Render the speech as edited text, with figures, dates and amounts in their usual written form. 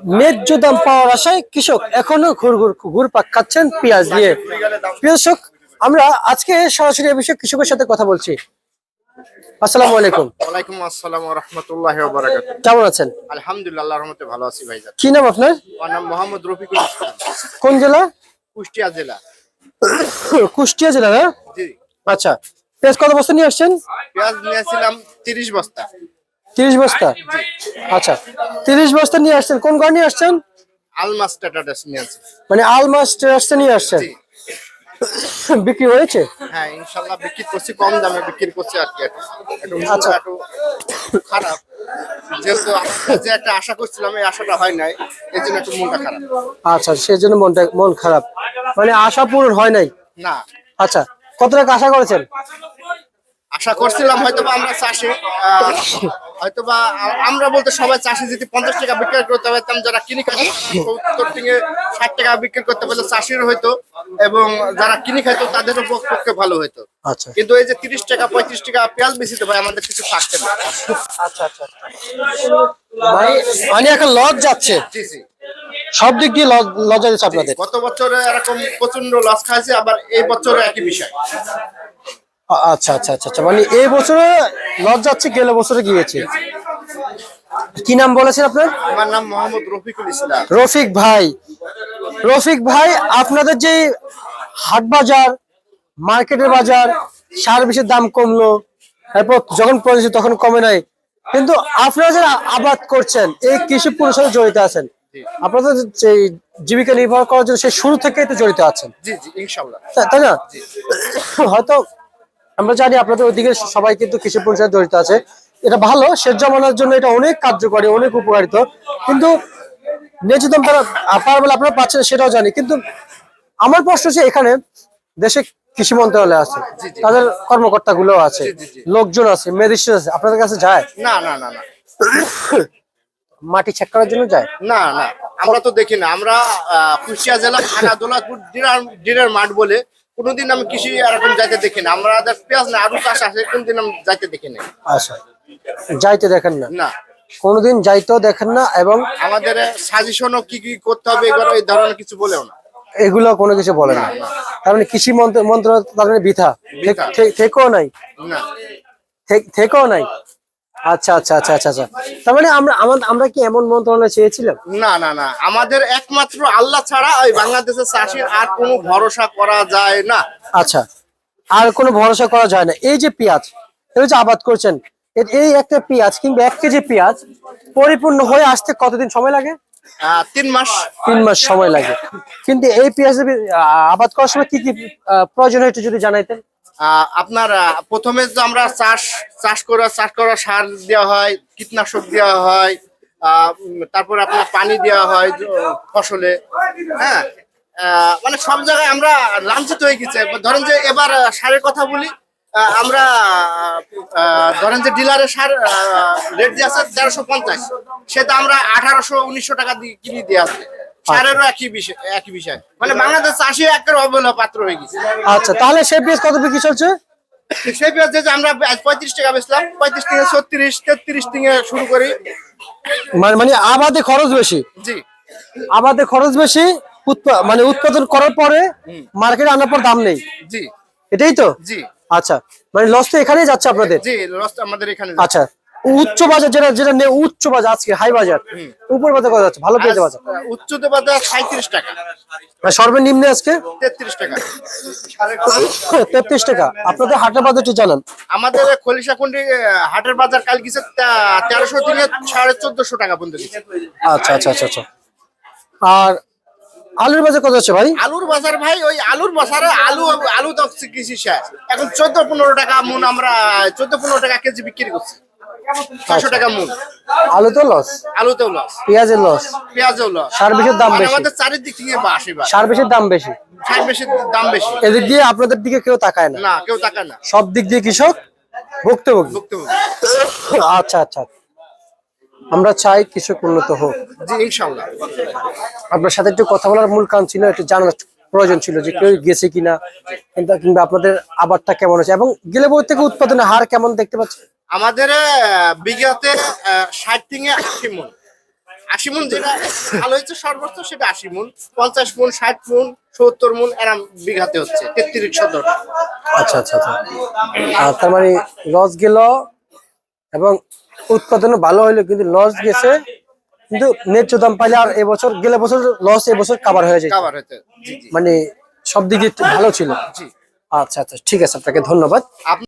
ন্যায্য দাম পাওয়ার আশায় কৃষক এখনো ঘুরপাক খাচ্ছেন পেঁয়াজ দিয়ে। কৃষক, আমরা আজকে সরাসরি এই বিষয়ে কৃষকের সাথে কথা বলছি। আসসালামু আলাইকুম। ওয়ালাইকুম আসসালাম ওয়া রাহমাতুল্লাহি ওয়া বারাকাতুহু। কেমন আছেন? আলহামদুলিল্লাহ, আল্লাহর রহমতে ভালো আছি ভাইজান। কি নাম আপনার? আমার নাম মোহাম্মদ রফিকুল ইসলাম, কোন জেলা? কুষ্টিয়া জেলা। কুষ্টিয়া জেলা না? জি। আচ্ছা, পেঁয়াজ কত বস্তা নিয়ে আসছেন? পেঁয়াজ নিয়েছিলাম 30 বস্তা। 30 বস্তা? আচ্ছা, 30 বস্তা নিয়ে আসছেন। কোন গাড়ি নিয়ে আসছেন? আলমাস টাটাস নিয়েছি। মানে আলমাস ট্রাস্টে নিয়ে আসছেন। জি। বিক্রি হয়েছে? হ্যাঁ, ইনশাআল্লাহ বিক্রি করছি, কম দামে বিক্রি করছি আর কি। আচ্ছা। একটু খারাপ, যেহেতু আমরা যে একটা আশা করছিলাম এই আশাটা হয় নাই, এই জন্য একটু মনটা খারাপ। আচ্ছা, সেজন্য মন খারাপ, মানে আশা পূরণ হয় নাই। না, আচ্ছা, কত টাকা আশা করেছেন? আশা করছিলাম হয়তোবা আমরা চাষি, হয়তোবা আমরা বলতে সবাই চাষি যদি 50 টাকা বিক্রি করতে পারতাম, যারা কিনে খাইতো 70 থেকে 60 টাকা বিক্রি করতে পারলে চাষির হয়তো, এবং যারা কিনে খাইতো তাদেরও পক্ষে ভালো হতো। আচ্ছা, কিন্তু এই যে 30 টাকা 35 টাকা পেঁয়াজ বেশিতে ভাই আমাদের কিছু থাকছে না। আচ্ছা, আচ্ছা, মানে এখন লস যাচ্ছে। জি জি, সব দিক দিয়ে লস যাচ্ছে আপনাদের। গত বছরে এরকম প্রচন্ড লস খাইছে, আবার এই বছরে একই বিষয়। আচ্ছা, আচ্ছা, আচ্ছা, আচ্ছা, মানে এই বছরে লস যাচ্ছে, গেলে বছরে গিয়েছে। কি নাম বলেছেন আপনার? আমার নাম মোহাম্মদ রফিকুল ইসলাম। রফিক ভাই। রফিক ভাই, আপনাদের যে হাট বাজার, মার্কেটের বাজার, সার বিষের দাম কমলো, তারপর যখন পড়েছে তখন কমে নাই, কিন্তু আপনারা যারা আবাদ করছেন, এই কৃষি পুরোর সাথে জড়িত আছেন, আপনাদের যে জীবিকা নির্ভর করার জন্য সেই শুরু থেকেই তো জড়িত আছেন। জি জি, ইনশাআল্লাহ। তাই না? হয়তো আমরা জানি আপনাদের ওইদিকে সবাই কিন্তু কৃষি পুরোর সাথে জড়িত আছে। এটা ভালো, সেচ জমানোর জন্য এটা অনেক কার্যকরী, অনেক উপকারিত, কিন্তু ন্যায্য দাম তারা বলে আপনারা পাচ্ছেন সেটাও জানি। কিন্তু আমার প্রশ্ন হচ্ছে, এখানে দেশে কৃষি মন্ত্রণালয় আছে, তাদের কর্মকর্তা গুলো আছে, লোকজন আছে, ম্যাজিস্ট্রেট আছে, আপনাদের কাছে যায়? না না না না, মাটি চেক করার জন্য যায়? না না, আমরা তো দেখি না। আমরা কুষ্টিয়া জেলা থানা দৌলতপুর ডিনার মাঠ বলে কোনোদিন আমি কৃষি এরকম যাইতে দেখি না। আমাদের পেঁয়াজ না আলু চাষ আছে, কোনদিন আমি যাইতে দেখি না। আচ্ছা, যাইতে দেখেন না? না, কোনোদিন যাইতেও দেখেন না, এবং আমাদের সাজেশনও কি কি করতে হবে এগুলো এই ধরনের কিছু বলেও না। এগুলো কোনো কিছু বলে না? তার মানে কৃষি মন্ত্রণালয় তার মানে বৃথা, থেকেও নাই? না, থেকেও নাই। আচ্ছা, আচ্ছা, আচ্ছা, আচ্ছা, আচ্ছা, তার মানে আমরা কি এমন মন্ত্রণালয় চেয়েছিলাম? না না না, আমাদের একমাত্র আল্লাহ ছাড়া ওই বাংলাদেশের চাষির আর কোনো ভরসা করা যায় না। আচ্ছা, আর কোনো ভরসা করা যায় না। এই যে পেঁয়াজ, এই যে আবাদ করছেন, এই একটা পেঁয়াজ কিংবা 1 কেজি পেঁয়াজ পরিপূর্ণ হয়ে আসতে কতদিন সময় লাগে? 3 মাস। 3 মাস সময় লাগে। কিন্তু এই পেঁয়াজের আবাদ করার সময় কি কি প্রয়োজন হয় একটু যদি জানাইতেন। আপনার প্রথমে তো আমরা চাষ করা সার দেওয়া হয়, কীটনাশক দেওয়া হয়, তারপরে আপনার পানি দেওয়া হয় ফসলে। হ্যাঁ, মানে সব জায়গায় আমরা লাঞ্ছিত হয়ে গেছে। ধরেন যে এবার সারের কথা বলি, আমরা ধরেন যে ডিলারের সার রেট দিয়ে আছে 1350, সেটা আমরা 1800-1900 টাকা দিয়ে কিনে দিয়ে আসছে। সারেরও একই বিষয়, মানে বাংলাদেশ চাষি একটা অবহেলা পাত্র হয়ে গেছে। আচ্ছা, তাহলে সেই পেঁয়াজ কত বিক্রি চলছে? সেই পেঁয়াজ যে আমরা 35 টাকা বেচলাম, 35 থেকে 36, 33 থেকে শুরু করি। মানে আবাদে খরচ বেশি। জি, আবাদে খরচ বেশি, মানে উৎপাদন করার পরে মার্কেটে আনার পর দাম নেই। জি, এটাই তো? জি। আচ্ছা, মানে লস তো এখানেই যাচ্ছে আপনাদের? জি, লস আমাদের এখানে। আচ্ছা, উচ্চ বাজার যেটা উচ্চ বাজার, আজকে হাই বাজার, উপর বাজার কত যাচ্ছে? ভালো পেঁয়াজ বাজার উচ্চতে বাজার 37 টাকা, আর সর্বনিম্নে আজকে 33 টাকা। 33 টাকা। আপনাদের হাটের বাজারটি জানান। আমাদের খলিশাকুন্ডি হাটের বাজার কাল গেছে 1300 থেকে 1450 টাকা পর্যন্ত গেছে। আচ্ছা, আচ্ছা, আচ্ছা, আচ্ছা। আর আলুর বাজার কত আছে ভাই? আলুর বাজার ভাই, ওই আলুর বাজারে আলু তো কৃষি শেষ, এখন 14-15 টাকা মন, আমরা 14-15 টাকা কেজি বিক্রি করছি। 500 টাকা মন। আলু তো লস, আলুতেও লস, পেঁয়াজের লস, পেঁয়াজও লস। সার বিষের দাম বেশি, আমাদের চারিদিক থেকে বাসি, সার বিষের দাম বেশি, দাম বেশি। এদিক দিয়ে আপনাদের দিকে কেউ তাকায় না? না, কেউ তাকায় না। সব দিক দিয়ে কৃষক ভুক্তভোগী। আচ্ছা, আচ্ছা, আমরা চাই কৃষক উন্নত হোক। জি, ইনশাআল্লাহ। আপনার সাথে একটু কথা বলার মূল কারণ ছিল, একটু জানার প্রয়োজন ছিল যে কেউ গেছে কিনা, কিংবা আপনাদের আবারটা কেমন আছে, এবং গেলে বই থেকে উৎপাদনের হার কেমন দেখতে পাচ্ছেন? আমাদের বিঘাতে 60 থেকে 80 মন, 80 মন যেটা ভালো হয়েছে সর্বোচ্চ সেটা 80 মন, 50 মন, 60 মন, 70 মন এরম বিঘাতে হচ্ছে 33 শতক। আচ্ছা আচ্ছা আচ্ছা। আর তার মানে লস গেল এবং উৎপাদনও ভালো হইলো, কিন্তু লস গেছে, কিন্তু ন্যায্য দাম পাইলে আর এবছর গেলে বছর লস এবছর কাভার হয়ে যায়, কাভার হতে, জি জি মানে সব দিক দিয়ে ভালো ছিল। জি। আচ্ছা আচ্ছা, ঠিক আছে, আপনাকে ধন্যবাদ।